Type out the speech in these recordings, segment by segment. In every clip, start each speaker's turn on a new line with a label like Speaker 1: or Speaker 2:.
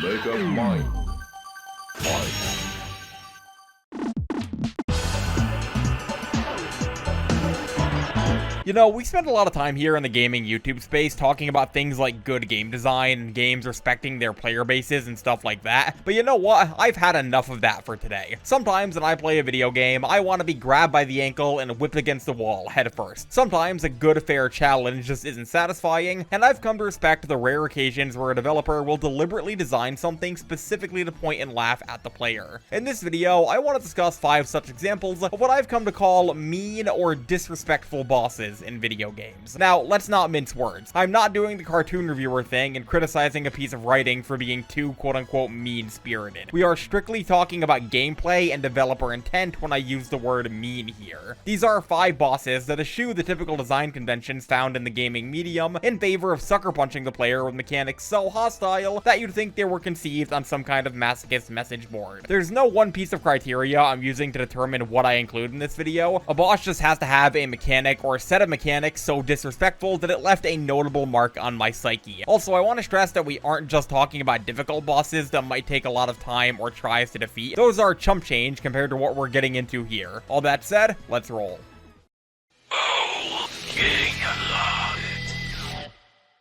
Speaker 1: Make up mine. Fight.
Speaker 2: You know, we spend a lot of time here in the gaming YouTube space talking about things like good game design and games respecting their player bases and stuff like that, but you know what? I've had enough of that for today. Sometimes when I play a video game, I want to be grabbed by the ankle and whipped against the wall head first. Sometimes a good fair challenge just isn't satisfying, and I've come to respect the rare occasions where a developer will deliberately design something specifically to point and laugh at the player. In this video, I want to discuss 5 such examples of what I've come to call mean or disrespectful bosses in video games. Now, let's not mince words. I'm not doing the cartoon reviewer thing and criticizing a piece of writing for being too quote-unquote mean-spirited. We are strictly talking about gameplay and developer intent when I use the word mean here. These are 5 bosses that eschew the typical design conventions found in the gaming medium in favor of sucker punching the player with mechanics so hostile that you'd think they were conceived on some kind of masochist message board. There's no one piece of criteria I'm using to determine what I include in this video. A boss just has to have a mechanic or a set of mechanics so disrespectful that it left a notable mark on my psyche. Also, I want to stress that we aren't just talking about difficult bosses that might take a lot of time or tries to defeat. Those are chump change compared to what we're getting into here. All that said, let's roll.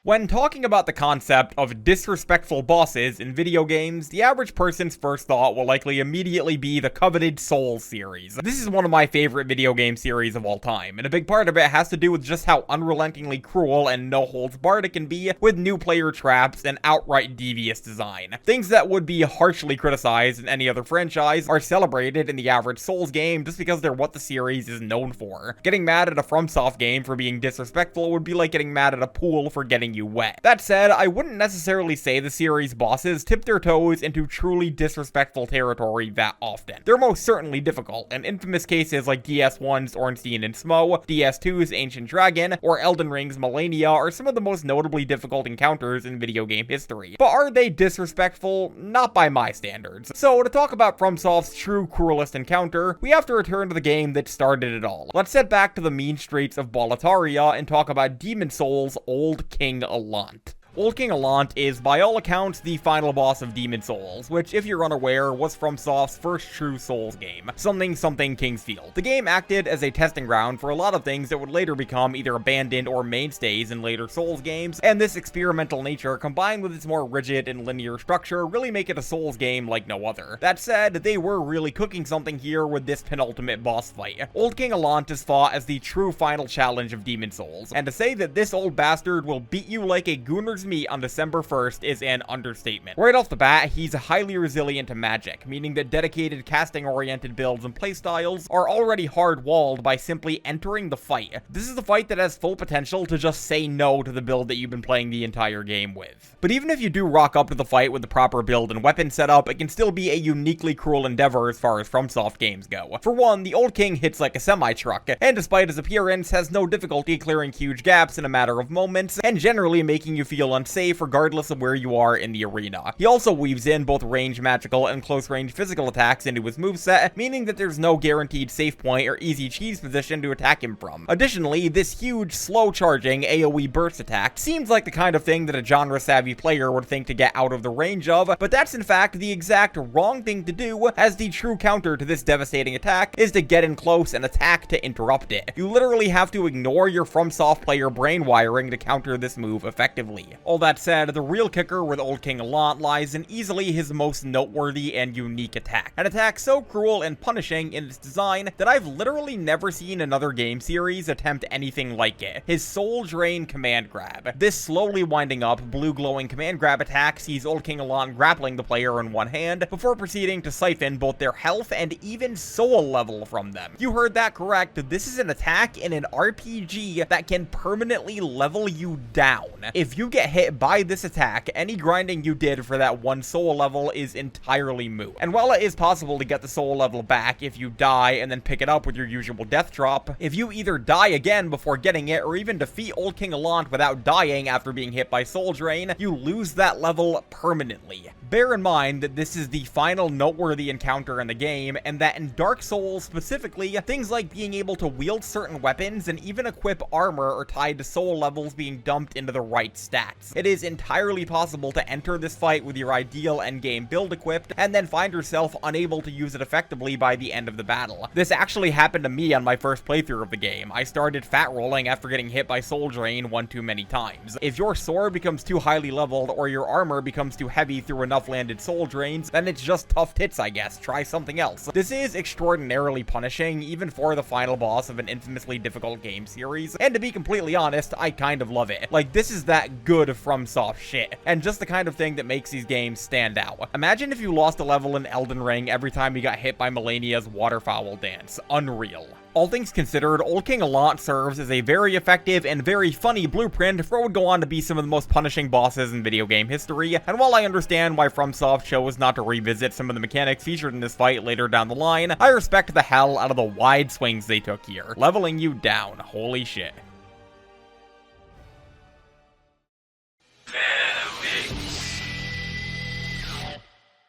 Speaker 2: When talking about the concept of disrespectful bosses in video games, the average person's first thought will likely immediately be the coveted Souls series. This is one of my favorite video game series of all time, and a big part of it has to do with just how unrelentingly cruel and no-holds-barred it can be with new player traps and outright devious design. Things that would be harshly criticized in any other franchise are celebrated in the average Souls game just because they're what the series is known for. Getting mad at a FromSoft game for being disrespectful would be like getting mad at a pool for getting you wet. That said, I wouldn't necessarily say the series bosses tip their toes into truly disrespectful territory that often. They're most certainly difficult, and infamous cases like DS1's Ornstein and Smo, DS2's Ancient Dragon, or Elden Ring's Millennia are some of the most notably difficult encounters in video game history. But are they disrespectful? Not by my standards. So to talk about FromSoft's true cruelest encounter, we have to return to the game that started it all. Let's head back to the mean streets of Boletaria and talk about Demon Souls' Old King Allant. Old King Allant is, by all accounts, the final boss of Demon Souls, which, if you're unaware, was FromSoft's first true Souls game, something King's Field. The game acted as a testing ground for a lot of things that would later become either abandoned or mainstays in later Souls games, and this experimental nature, combined with its more rigid and linear structure, really make it a Souls game like no other. That said, they were really cooking something here with this penultimate boss fight. Old King Allant is fought as the true final challenge of Demon Souls, and to say that this old bastard will beat you like a Gunner's meat on December 1st is an understatement. Right off the bat, he's highly resilient to magic, meaning that dedicated casting-oriented builds and playstyles are already hard-walled by simply entering the fight. This is the fight that has full potential to just say no to the build that you've been playing the entire game with. But even if you do rock up to the fight with the proper build and weapon setup, it can still be a uniquely cruel endeavor as far as FromSoft games go. For one, the Old King hits like a semi-truck, and despite his appearance, has no difficulty clearing huge gaps in a matter of moments, and generally making you feel unsafe regardless of where you are in the arena. He also weaves in both range magical and close range physical attacks into his moveset, meaning that there's no guaranteed safe point or easy cheese position to attack him from. Additionally, this huge, slow-charging AoE burst attack seems like the kind of thing that a genre-savvy player would think to get out of the range of, but that's in fact the exact wrong thing to do, as the true counter to this devastating attack is to get in close and attack to interrupt it. You literally have to ignore your FromSoft player brain wiring to counter this move effectively. All that said, the real kicker with Old King Allant lies in easily his most noteworthy and unique attack. An attack so cruel and punishing in its design that I've literally never seen another game series attempt anything like it. His Soul Drain Command Grab. This slowly winding up, blue glowing command grab attack sees Old King Allant grappling the player in one hand before proceeding to siphon both their health and even soul level from them. You heard that correct. This is an attack in an RPG that can permanently level you down. If you get hit by this attack, any grinding you did for that one soul level is entirely moot. And while it is possible to get the soul level back if you die and then pick it up with your usual death drop, if you either die again before getting it or even defeat Old King Allant without dying after being hit by soul drain, you lose that level permanently. Bear in mind that this is the final noteworthy encounter in the game, and that in Dark Souls specifically, things like being able to wield certain weapons and even equip armor are tied to soul levels being dumped into the right stack. stats. It is entirely possible to enter this fight with your ideal endgame build equipped, and then find yourself unable to use it effectively by the end of the battle. This actually happened to me on my first playthrough of the game. I started fat rolling after getting hit by soul drain one too many times. If your sword becomes too highly leveled, or your armor becomes too heavy through enough landed soul drains, then it's just tough tits, I guess. Try something else. This is extraordinarily punishing, even for the final boss of an infamously difficult game series, and to be completely honest, I kind of love it. Like, this is that good FromSoft shit, and just the kind of thing that makes these games stand out. Imagine if you lost a level in Elden Ring every time you got hit by Melania's waterfowl dance. Unreal. All things considered, Old King Allant serves as a very effective and very funny blueprint for what would go on to be some of the most punishing bosses in video game history, and while I understand why FromSoft chose not to revisit some of the mechanics featured in this fight later down the line, I respect the hell out of the wide swings they took here, leveling you down. Holy shit.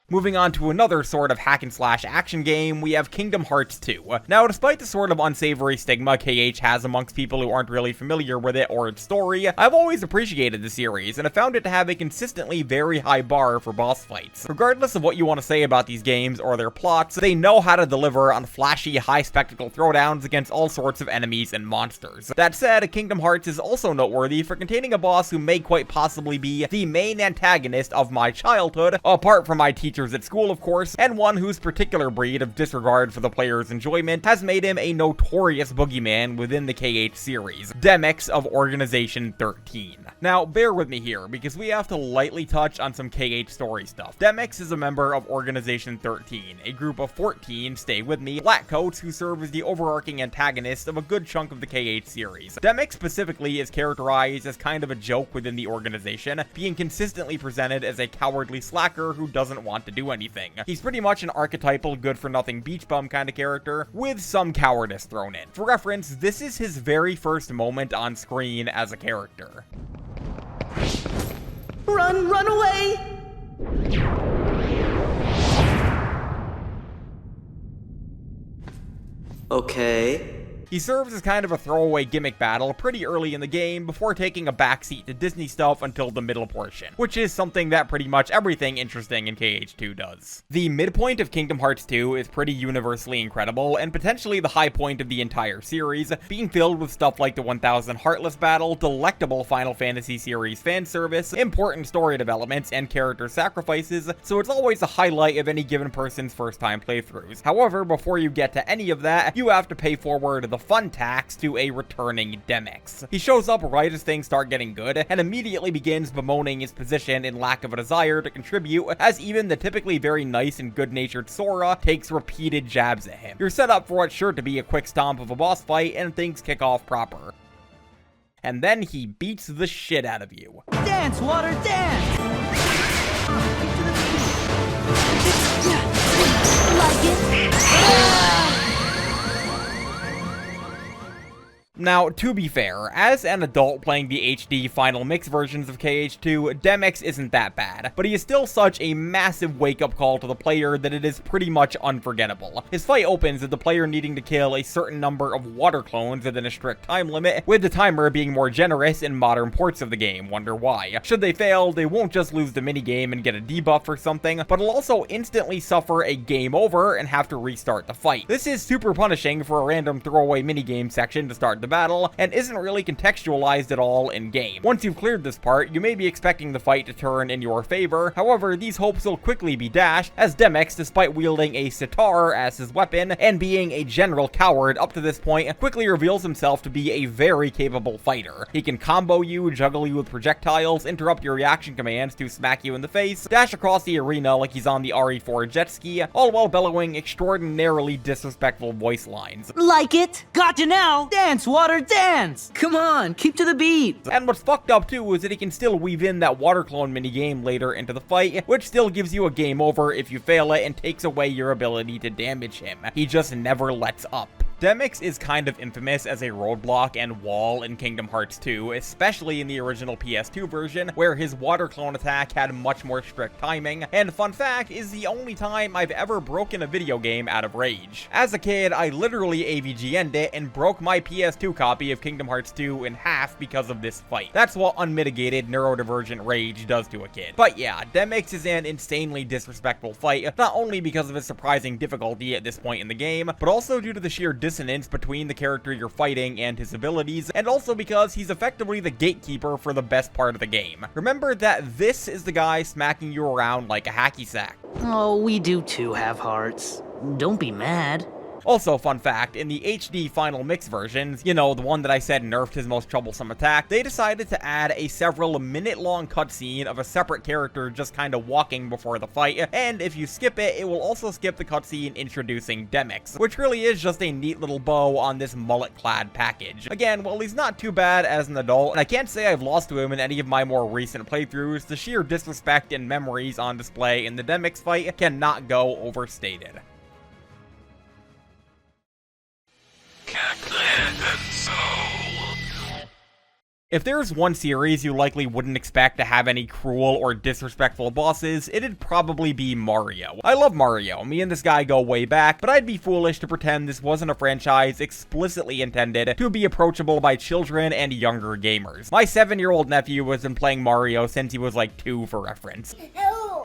Speaker 2: Moving on to another sort of hack-and-slash action game, we have Kingdom Hearts 2. Now, despite the sort of unsavory stigma KH has amongst people who aren't really familiar with it or its story, I've always appreciated the series, and have found it to have a consistently very high bar for boss fights. Regardless of what you want to say about these games or their plots, they know how to deliver on flashy, high-spectacle throwdowns against all sorts of enemies and monsters. That said, Kingdom Hearts is also noteworthy for containing a boss who may quite possibly be the main antagonist of my childhood, apart from my teachers at school, of course, and one whose particular breed of disregard for the player's enjoyment has made him a notorious boogeyman within the KH series, Demyx of Organization 13. Now, bear with me here, because we have to lightly touch on some KH story stuff. Demyx is a member of Organization 13, a group of 14, stay with me, blackcoats who serve as the overarching antagonist of a good chunk of the KH series. Demyx specifically is characterized as kind of a joke within the organization, being consistently presented as a cowardly slacker who doesn't want to do anything. He's pretty much an archetypal good-for-nothing beach bum kind of character, with some cowardice thrown in. For reference, this is his very first moment on screen as a character.
Speaker 3: Run, run away! Okay.
Speaker 2: He serves as kind of a throwaway gimmick battle pretty early in the game before taking a backseat to Disney stuff until the middle portion, which is something that pretty much everything interesting in KH2 does. The midpoint of Kingdom Hearts 2 is pretty universally incredible, and potentially the high point of the entire series, being filled with stuff like the 1000 Heartless battle, delectable Final Fantasy series fan service, important story developments, and character sacrifices, so it's always a highlight of any given person's first time playthroughs. However, before you get to any of that, you have to pay forward the fun tax to a returning Demyx. He shows up right as things start getting good, and immediately begins bemoaning his position in lack of a desire to contribute, as even the typically very nice and good-natured Sora takes repeated jabs at him. You're set up for what's sure to be a quick stomp of a boss fight, and things kick off proper. And then he beats the shit out of you.
Speaker 3: Dance, water, dance! Like it?
Speaker 2: Now, to be fair, as an adult playing the HD Final Mix versions of KH2, Demyx isn't that bad, but he is still such a massive wake-up call to the player that it is pretty much unforgettable. His fight opens with the player needing to kill a certain number of water clones within a strict time limit, with the timer being more generous in modern ports of the game. Wonder why. Should they fail, they won't just lose the minigame and get a debuff or something, but will also instantly suffer a game over and have to restart the fight. This is super punishing for a random throwaway minigame section to start the battle, and isn't really contextualized at all in game. Once you've cleared this part, you may be expecting the fight to turn in your favor. However, these hopes will quickly be dashed, as Demyx, despite wielding a sitar as his weapon and being a general coward up to this point, quickly reveals himself to be a very capable fighter. He can combo you, juggle you with projectiles, interrupt your reaction commands to smack you in the face, dash across the arena like he's on the RE4 jet ski, all while bellowing extraordinarily disrespectful voice lines.
Speaker 3: Like it? Gotcha now! Dance, water, dance! Come on, keep to the beat!
Speaker 2: And what's fucked up too is that he can still weave in that water clone minigame later into the fight, which still gives you a game over if you fail it and takes away your ability to damage him. He just never lets up. Demyx is kind of infamous as a roadblock and wall in Kingdom Hearts 2, especially in the original PS2 version, where his water clone attack had much more strict timing, and fun fact, is the only time I've ever broken a video game out of rage. As a kid, I literally AVGN'd it and broke my PS2 copy of Kingdom Hearts 2 in half because of this fight. That's what unmitigated neurodivergent rage does to a kid. But yeah, Demyx is an insanely disrespectful fight, not only because of its surprising difficulty at this point in the game, but also due to the sheer dissonance between the character you're fighting and his abilities, and also because he's effectively the gatekeeper for the best part of the game. Remember that this is the guy smacking you around like a hacky sack.
Speaker 3: Oh, we do too have hearts. Don't be mad.
Speaker 2: Also, fun fact, in the HD Final Mix versions, you know, the one that I said nerfed his most troublesome attack, they decided to add a several minute-long cutscene of a separate character just kind of walking before the fight, and if you skip it, it will also skip the cutscene introducing Demyx, which really is just a neat little bow on this mullet-clad package. Again, while he's not too bad as an adult, and I can't say I've lost to him in any of my more recent playthroughs, the sheer disrespect and memories on display in the Demyx fight cannot go overstated. If there's one series you likely wouldn't expect to have any cruel or disrespectful bosses, it'd probably be Mario. I love Mario, me and this guy go way back, but I'd be foolish to pretend this wasn't a franchise explicitly intended to be approachable by children and younger gamers. My 7-year-old nephew has been playing Mario since he was like 2 for reference.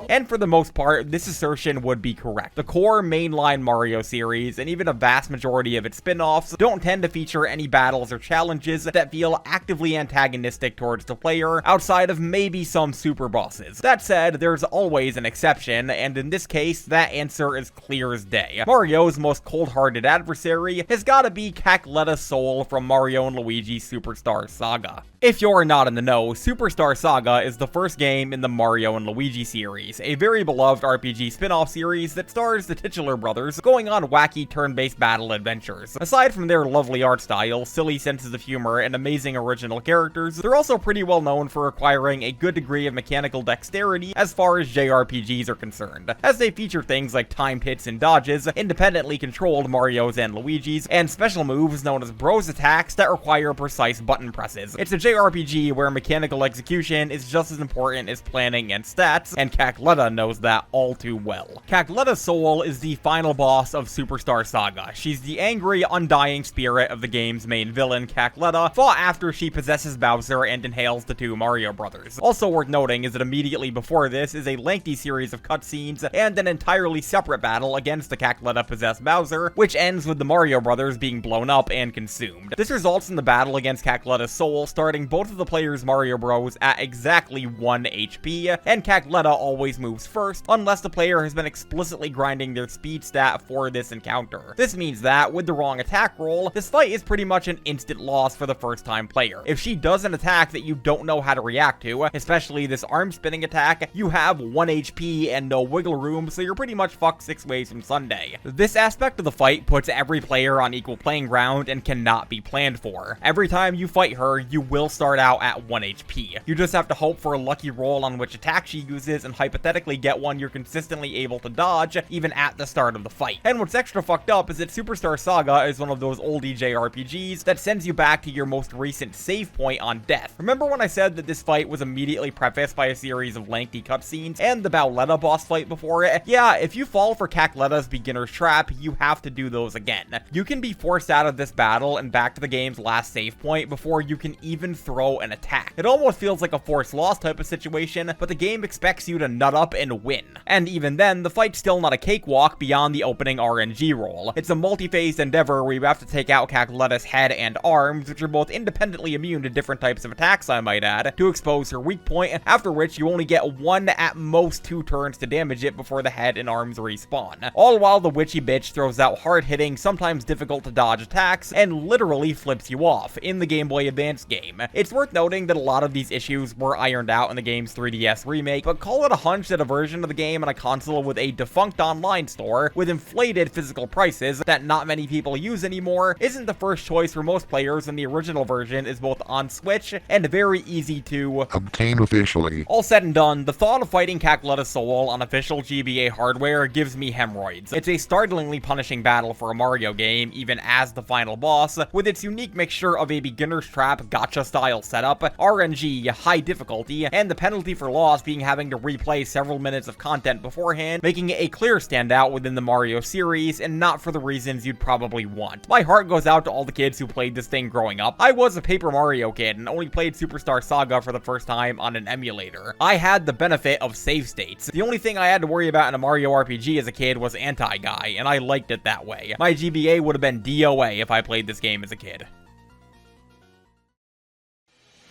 Speaker 2: And for the most part, this assertion would be correct. The core mainline Mario series, and even a vast majority of its spin-offs, don't tend to feature any battles or challenges that feel actively antagonistic towards the player, outside of maybe some super bosses. That said, there's always an exception, and in this case, that answer is clear as day. Mario's most cold-hearted adversary has gotta be Cackletta Soul from Mario and Luigi Superstar Saga. If you're not in the know, Superstar Saga is the first game in the Mario and Luigi series, a very beloved RPG spin-off series that stars the titular brothers going on wacky turn-based battle adventures. Aside from their lovely art style, silly senses of humor, and amazing original characters, they're also pretty well known for acquiring a good degree of mechanical dexterity as far as JRPGs are concerned, as they feature things like timed hits and dodges, independently controlled Marios and Luigis, and special moves known as bros attacks that require precise button presses. It's a JRPG where mechanical execution is just as important as planning and stats, and Cackletta knows that all too well. Cackletta Soul is the final boss of Superstar Saga. She's the angry, undying spirit of the game's main villain, Cackletta, fought after she possesses Bowser and inhales the 2 Mario brothers. Also worth noting is that immediately before this is a lengthy series of cutscenes and an entirely separate battle against the Cackletta-possessed Bowser, which ends with the Mario brothers being blown up and consumed. This results in the battle against Cackletta's Soul starting both of the players' Mario Bros at exactly 1 HP, and Cackletta always moves first, unless the player has been explicitly grinding their speed stat for this encounter. This means that, with the wrong attack roll, this fight is pretty much an instant loss for the first time player. If she does an attack that you don't know how to react to, especially this arm spinning attack, you have 1 HP and no wiggle room, so you're pretty much fucked 6 ways from Sunday. This aspect of the fight puts every player on equal playing ground and cannot be planned for. Every time you fight her, you will start out at 1 HP. You just have to hope for a lucky roll on which attack she uses and hypothetically get one you're consistently able to dodge even at the start of the fight. And what's extra fucked up is that Superstar Saga is one of those oldie JRPGs that sends you back to your most recent save point on death. Remember when I said that this fight was immediately prefaced by a series of lengthy cutscenes and the Bowletta boss fight before it? Yeah, if you fall for Cackletta's beginner's trap, you have to do those again. You can be forced out of this battle and back to the game's last save point before you can even throw an attack. It almost feels like a forced loss type of situation, but the game expects you to nut up and win. And even then, the fight's still not a cakewalk beyond the opening RNG roll. It's a multi-phased endeavor where you have to take out Cackletta's head and arms, which are both independently immune to different types of attacks, I might add, to expose her weak point, after which you only get 1 at most 2 turns to damage it before the head and arms respawn. All while the witchy bitch throws out hard-hitting, sometimes difficult to dodge attacks, and literally flips you off in the Game Boy Advance game. It's worth noting that a lot of these issues were ironed out in the game's 3DS remake, but call it hunch that a version of the game on a console with a defunct online store with inflated physical prices that not many people use anymore isn't the first choice for most players, and the original version is both on Switch and very easy to
Speaker 1: Obtain officially.
Speaker 2: All said and done, the thought of fighting Cackletta's soul on official GBA hardware gives me hemorrhoids. It's a startlingly punishing battle for a Mario game, even as the final boss, with its unique mixture of a beginner's trap gacha style setup, RNG, high difficulty, and the penalty for loss being having to replay several minutes of content beforehand, making it a clear standout within the Mario series, and not for the reasons you'd probably want. My heart goes out to all the kids who played this thing growing up. I was a Paper Mario kid and only played Superstar Saga for the first time on an emulator. I had the benefit of save states. The only thing I had to worry about in a Mario RPG as a kid was anti-guy, and I liked it that way. My GBA would have been DOA if I played this game as a kid.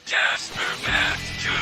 Speaker 4: Jasper, Batt, Jr.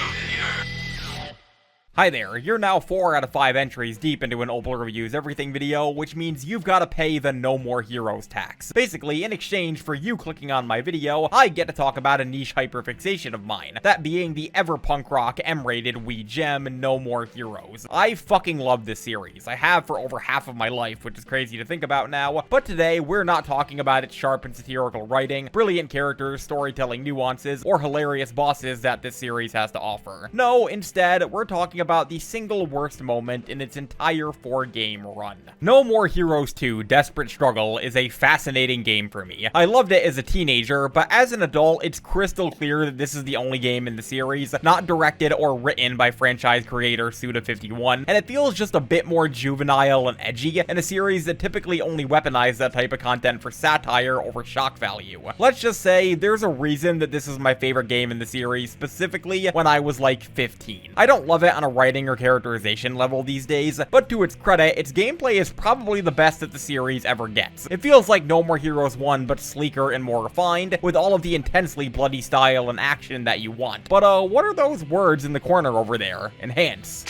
Speaker 2: Hi there, you're now 4 out of 5 entries deep into an Opal Reviews Everything video, which means you've got to pay the No More Heroes tax. Basically, in exchange for you clicking on my video, I get to talk about a niche hyperfixation of mine, that being the ever punk rock M-rated Wii gem No More Heroes. I fucking love this series. I have for over half of my life, which is crazy to think about now, but today we're not talking about its sharp and satirical writing, brilliant characters, storytelling nuances, or hilarious bosses that this series has to offer. No, instead, we're talking about the single worst moment in its entire 4-game run. No More Heroes 2 Desperate Struggle is a fascinating game for me. I loved it as a teenager, but as an adult, it's crystal clear that this is the only game in the series not directed or written by franchise creator Suda51, and it feels just a bit more juvenile and edgy in a series that typically only weaponizes that type of content for satire over shock value. Let's just say there's a reason that this is my favorite game in the series, specifically when I was like 15. I don't love it on a writing or characterization level these days, but to its credit, its gameplay is probably the best that the series ever gets. It feels like No More Heroes 1, but sleeker and more refined, with all of the intensely bloody style and action that you want. But what are those words in the corner over there? Enhance.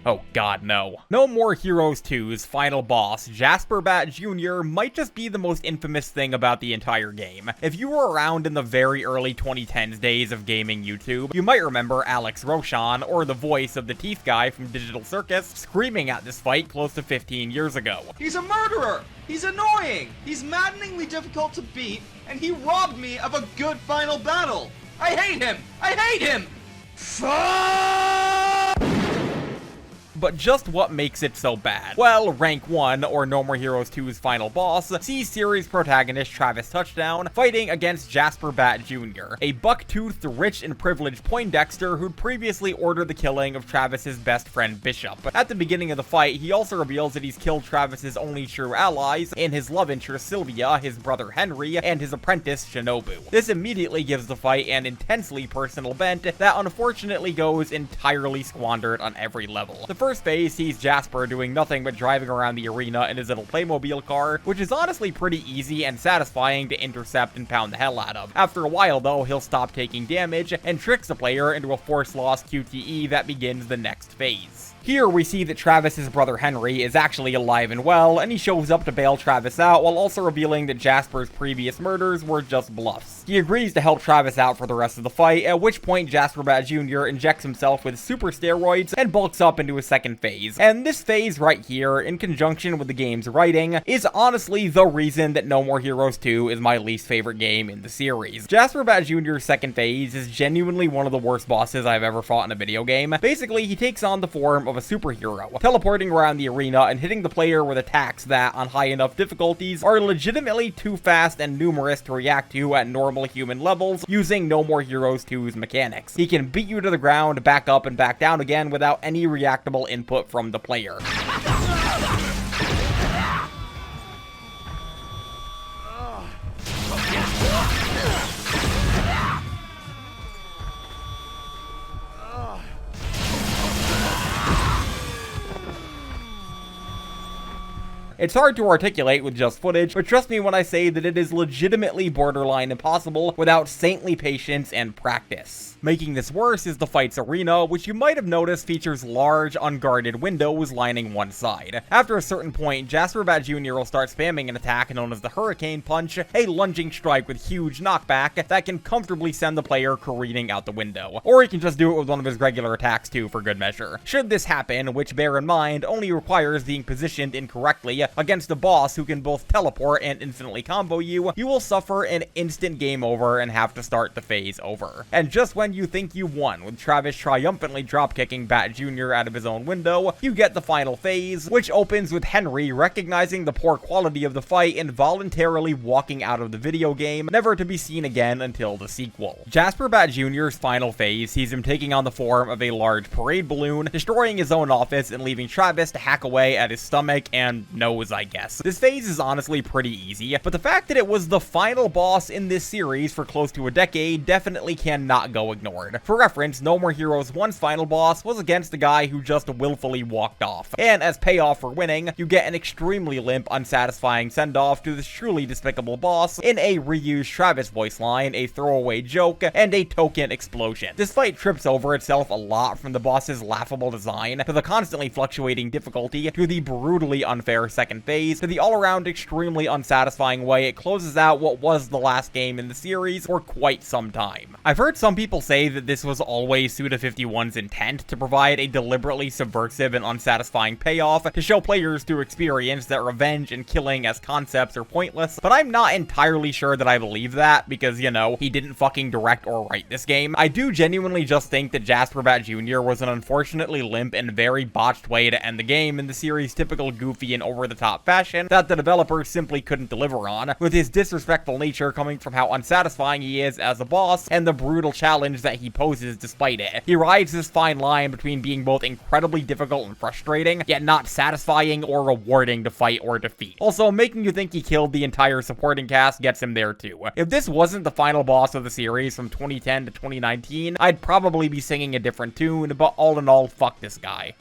Speaker 2: Oh god, no. No More Heroes 2's final boss, Jasper Batt Jr., might just be the most infamous thing about the entire game. If you were around in the very early 2010s days of gaming YouTube, you might remember Alex Roshan, or the voice of the teeth guy from Digital Circus, screaming at this fight close to 15 years ago.
Speaker 5: He's a murderer! He's annoying! He's maddeningly difficult to beat, and he robbed me of a good final battle! I hate him! I hate him! Fuck!
Speaker 2: But just what makes it so bad? Well, Rank 1, or No More Heroes 2's final boss, sees series protagonist Travis Touchdown fighting against Jasper Batt Jr., a buck-toothed, rich and privileged Poindexter who'd previously ordered the killing of Travis's best friend Bishop. At the beginning of the fight, he also reveals that he's killed Travis's only true allies, and his love interest Sylvia, his brother Henry, and his apprentice Shinobu. This immediately gives the fight an intensely personal bent that unfortunately goes entirely squandered on every level. The first phase sees Jasper doing nothing but driving around the arena in his little Playmobil car, which is honestly pretty easy and satisfying to intercept and pound the hell out of. After a while though, he'll stop taking damage and tricks the player into a force loss QTE that begins the next phase. Here we see that Travis's brother Henry is actually alive and well, and he shows up to bail Travis out while also revealing that Jasper's previous murders were just bluffs. He agrees to help Travis out for the rest of the fight, at which point Jasper Batt Jr. injects himself with super steroids and bulks up into a second phase. And this phase right here, in conjunction with the game's writing, is honestly the reason that No More Heroes 2 is my least favorite game in the series. Jasper Batt Jr.'s second phase is genuinely one of the worst bosses I've ever fought in a video game. Basically, he takes on the form of a superhero, teleporting around the arena and hitting the player with attacks that, on high enough difficulties, are legitimately too fast and numerous to react to at normal human levels using No More Heroes 2's mechanics. He can beat you to the ground, back up and back down again without any reactable input from the player. It's hard to articulate with just footage, but trust me when I say that it is legitimately borderline impossible without saintly patience and practice. Making this worse is the fight's arena, which you might have noticed features large, unguarded windows lining one side. After a certain point, Jasper Batt Jr. will start spamming an attack known as the Hurricane Punch, a lunging strike with huge knockback that can comfortably send the player careening out the window. Or he can just do it with one of his regular attacks too, for good measure. Should this happen, which bear in mind only requires being positioned incorrectly against a boss who can both teleport and infinitely combo you, you will suffer an instant game over and have to start the phase over. And just when you think you won, with Travis triumphantly dropkicking Batt Jr. out of his own window, you get the final phase, which opens with Henry recognizing the poor quality of the fight and voluntarily walking out of the video game, never to be seen again until the sequel. Jasper Batt Jr.'s final phase sees him taking on the form of a large parade balloon, destroying his own office and leaving Travis to hack away at his stomach and nose, I guess. This phase is honestly pretty easy, but the fact that it was the final boss in this series for close to a decade definitely cannot go ignored. For reference, No More Heroes 1's final boss was against a guy who just willfully walked off. And as payoff for winning, you get an extremely limp, unsatisfying send-off to this truly despicable boss in a reused Travis voice line, a throwaway joke, and a token explosion. This fight trips over itself a lot, from the boss's laughable design, to the constantly fluctuating difficulty, to the brutally unfair second phase, to the all-around extremely unsatisfying way it closes out what was the last game in the series for quite some time. I've heard some people say that this was always Suda51's intent, to provide a deliberately subversive and unsatisfying payoff to show players through experience that revenge and killing as concepts are pointless, but I'm not entirely sure that I believe that, because, you know, he didn't fucking direct or write this game. I do genuinely just think that Jasper Batt Jr. was an unfortunately limp and very botched way to end the game in the series' typical goofy and over-the-top fashion that the developers simply couldn't deliver on, with his disrespectful nature coming from how unsatisfying he is as a boss and the brutal challenge that he poses despite it. He rides this fine line between being both incredibly difficult and frustrating, yet not satisfying or rewarding to fight or defeat. Also, making you think he killed the entire supporting cast gets him there too. If this wasn't the final boss of the series from 2010 to 2019, I'd probably be singing a different tune, but all in all, fuck this guy.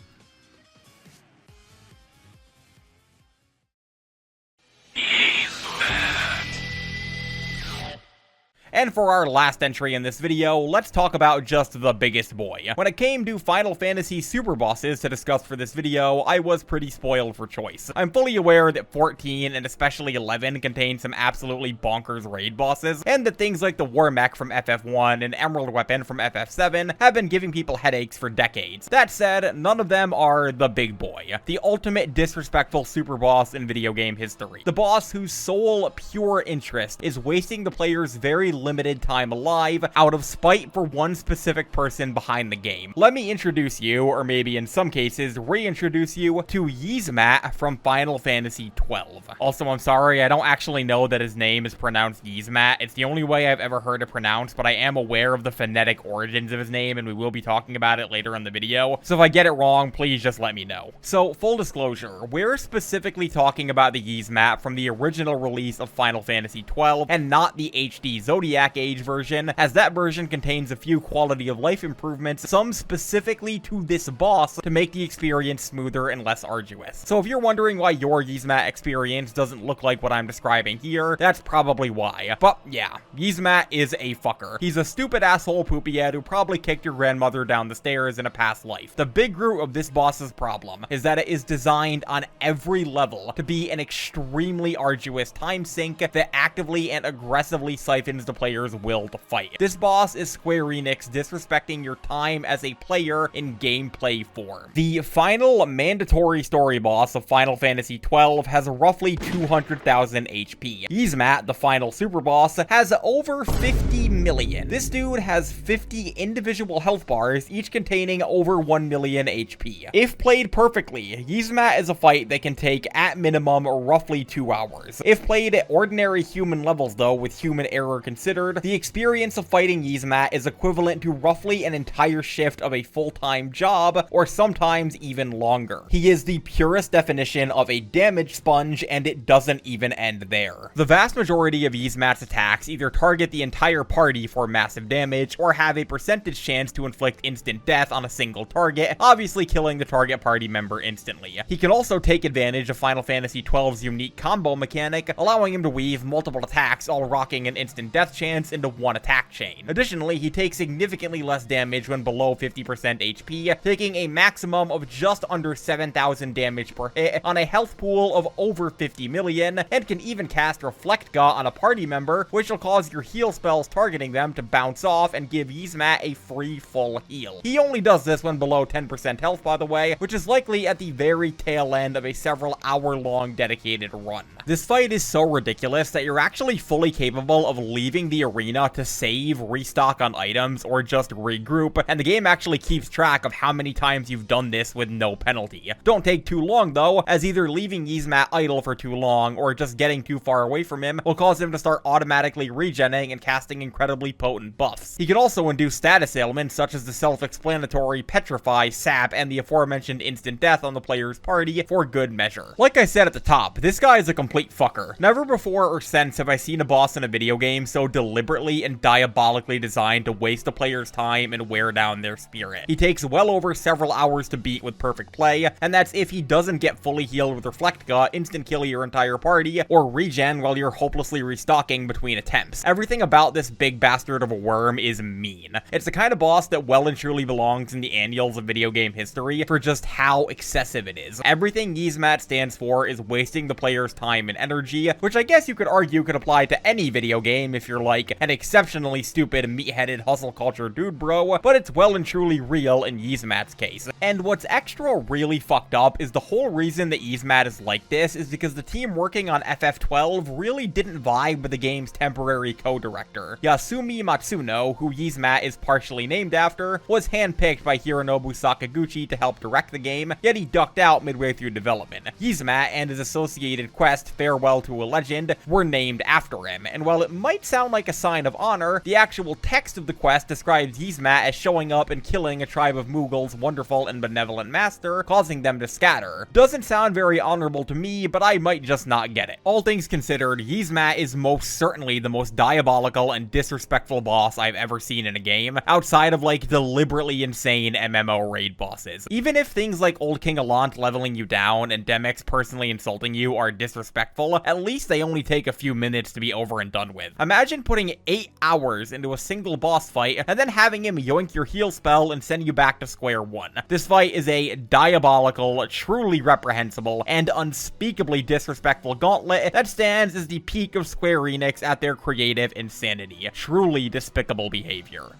Speaker 2: And for our last entry in this video, let's talk about just the biggest boy. When it came to Final Fantasy super bosses to discuss for this video, I was pretty spoiled for choice. I'm fully aware that 14 and especially 11 contain some absolutely bonkers raid bosses, and that things like the War Mech from FF1 and Emerald Weapon from FF7 have been giving people headaches for decades. That said, none of them are the big boy, the ultimate disrespectful super boss in video game history. The boss whose sole pure interest is wasting the player's very limited time alive out of spite for one specific person behind the game. Let me introduce you, or maybe in some cases reintroduce you, to Yiazmat from Final Fantasy XII. Also, I'm sorry, I don't actually know that his name is pronounced Yiazmat. It's the only way I've ever heard it pronounced, but I am aware of the phonetic origins of his name, and we will be talking about it later in the video. So if I get it wrong, please just let me know. So, full disclosure, we're specifically talking about the Yiazmat from the original release of Final Fantasy XII, and not the HD Zodiac Age version, as that version contains a few quality of life improvements, some specifically to this boss, to make the experience smoother and less arduous. So if you're wondering why your Yiazmat experience doesn't look like what I'm describing here, that's probably why. But yeah, Yiazmat is a fucker. He's a stupid asshole poopyhead who probably kicked your grandmother down the stairs in a past life. The big root of this boss's problem is that it is designed on every level to be an extremely arduous time sink that actively and aggressively siphons the player's will to fight. This boss is Square Enix disrespecting your time as a player in gameplay form. The final mandatory story boss of Final Fantasy XII has roughly 200,000 HP. Yiazmat, the final super boss, has over 50 million. This dude has 50 individual health bars, each containing over 1 million HP. If played perfectly, Yiazmat is a fight that can take, at minimum, roughly 2 hours. If played at ordinary human levels though, with human error considered, considered, the experience of fighting Yiazmat is equivalent to roughly an entire shift of a full-time job, or sometimes even longer. He is the purest definition of a damage sponge, and it doesn't even end there. The vast majority of Yiazmat's attacks either target the entire party for massive damage, or have a percentage chance to inflict instant death on a single target, obviously killing the target party member instantly. He can also take advantage of Final Fantasy XII's unique combo mechanic, allowing him to weave multiple attacks all rocking an instant death chance into one attack chain. Additionally, he takes significantly less damage when below 50% HP, taking a maximum of just under 7,000 damage per hit on a health pool of over 50 million, and can even cast Reflect on a party member, which will cause your heal spells targeting them to bounce off and give Yiazmat a free full heal. He only does this when below 10% health, by the way, which is likely at the very tail end of a several hour-long dedicated run. This fight is so ridiculous that you're actually fully capable of leaving the arena to save, restock on items, or just regroup, and the game actually keeps track of how many times you've done this with no penalty. Don't take too long though, as either leaving Yiazmat idle for too long or just getting too far away from him will cause him to start automatically regenning and casting incredibly potent buffs. He can also induce status ailments such as the self-explanatory Petrify, Sap, and the aforementioned instant death on the player's party for good measure. Like I said at the top, this guy is a complete fucker. Never before or since have I seen a boss in a video game so deliberately and diabolically designed to waste a player's time and wear down their spirit. He takes well over several hours to beat with perfect play, and that's if he doesn't get fully healed with Reflect, instant kill your entire party, or regen while you're hopelessly restocking between attempts. Everything about this big bastard of a worm is mean. It's the kind of boss that well and truly belongs in the annals of video game history for just how excessive it is. Everything Yiazmat stands for is wasting the player's time and energy, which I guess you could argue could apply to any video game if you're like an exceptionally stupid meat-headed hustle culture dude bro, but it's well and truly real in Yiazmat's case. And what's extra really fucked up is the whole reason that Yiazmat is like this is because the team working on FF12 really didn't vibe with the game's temporary co-director. Yasumi Matsuno, who Yiazmat is partially named after, was handpicked by Hironobu Sakaguchi to help direct the game, yet he ducked out midway through development. Yiazmat and his associated quest, Farewell to a Legend, were named after him, and while it might sound like a sign of honor, the actual text of the quest describes Yiazmat as showing up and killing a tribe of Mughals' wonderful and benevolent master, causing them to scatter. Doesn't sound very honorable to me, but I might just not get it. All things considered, Yiazmat is most certainly the most diabolical and disrespectful boss I've ever seen in a game, outside of like deliberately insane MMO raid bosses. Even if things like Old King Allant leveling you down and Demyx personally insulting you are disrespectful, at least they only take a few minutes to be over and done with. Imagine putting 8 hours into a single boss fight and then having him yoink your heal spell and send you back to square one. This fight is a diabolical, truly reprehensible, and unspeakably disrespectful gauntlet that stands as the peak of Square Enix at their creative insanity. Truly despicable behavior.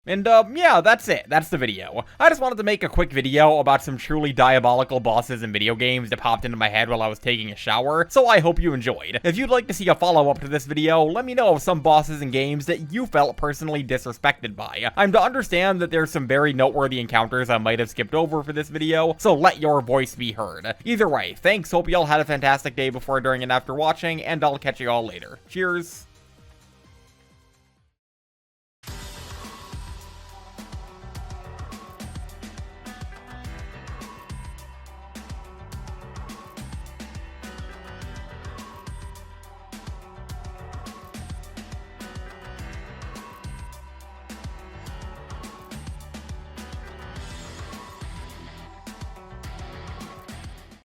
Speaker 2: And, yeah, that's it. That's the video. I just wanted to make a quick video about some truly diabolical bosses in video games that popped into my head while I was taking a shower, so I hope you enjoyed. If you'd like to see a follow-up to this video, let me know of some bosses in games that you felt personally disrespected by. I'm to understand that there's some very noteworthy encounters I might have skipped over for this video, so let your voice be heard. Either way, thanks, hope y'all had a fantastic day before, during, and after watching, and I'll catch you all later. Cheers!